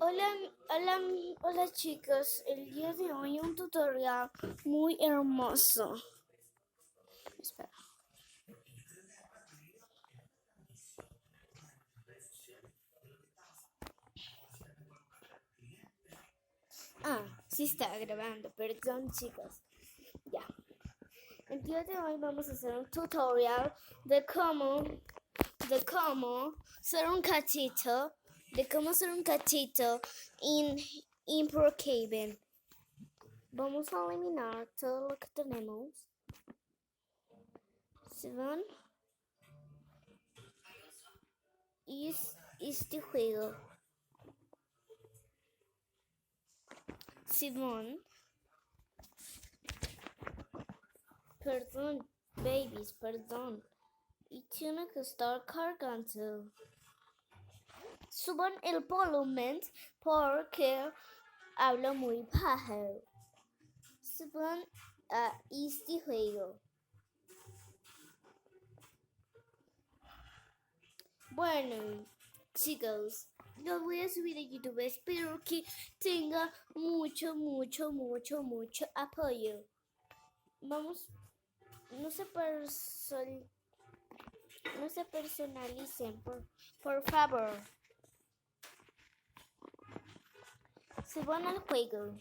Hola, hola, hola chicos, el día de hoy un tutorial muy hermoso. Espera. Sí está grabando, perdón chicos. Ya. El día de hoy vamos a hacer un tutorial de cómo ser un cachito, en Brookhaven. Vamos a eliminar todo lo que tenemos. ¿Se van? Y este juego. Simón, perdón, babies, perdón. Y tiene que estar cargando. Suban el volumen porque hablo muy bajo. Suban a este juego. Bueno, chicos, lo voy a subir a YouTube. Espero que tenga mucho apoyo. Vamos, no se personalicen, por favor. Se van al juego.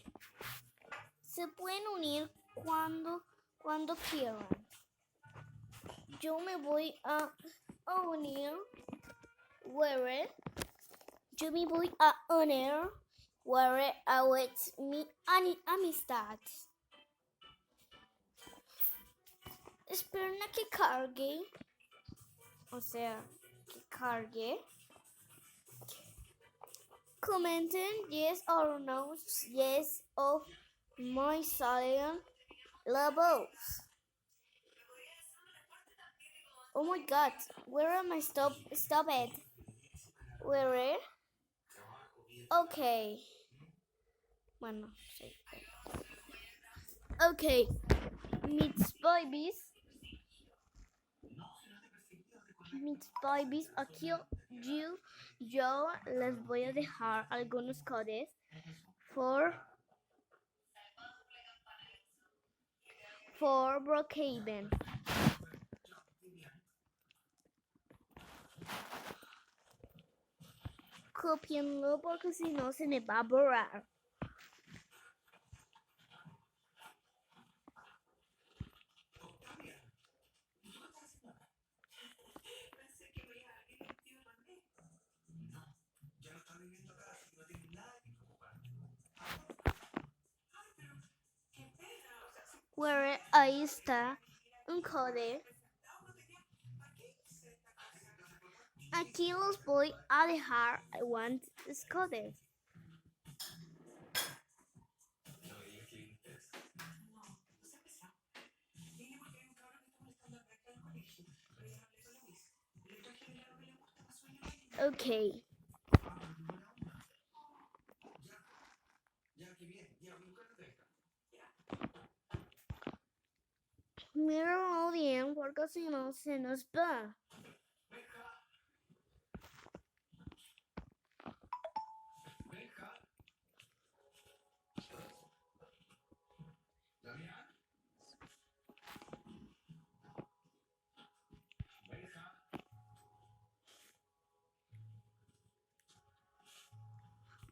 Se pueden unir cuando quieran. Yo me voy a unir. Where awaits mi amistad. Esperen a que cargue. O sea, que cargue. Comenten yes or no, yes of my silent levels. Oh my god, where am I? Stop it. Where? Okay. Bueno, sí. Okay. Mis babies, aquí yo les voy a dejar algunos codes for Brookhaven. Copienlo porque si no se me va a borrar. Where ahí está un code. Aquí los voy a dejar. I want this code. Okay. Mírenlo bien porque si no se nos va.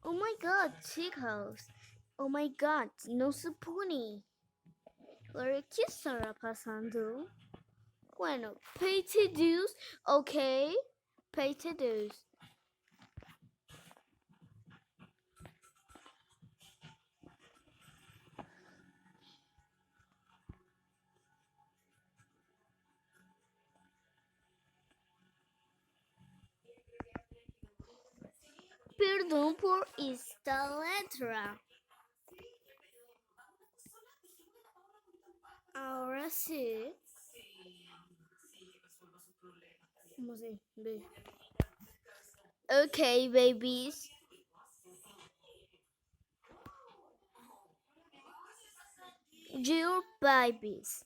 Oh my god, chicos. Oh my god, no se pone. ¿Qué estará pasando? Bueno, pay to dues, okay. Pay to dues. Perdón por esta letra. Ahora sí. Vamos a ver. Okay, babies. Your babies.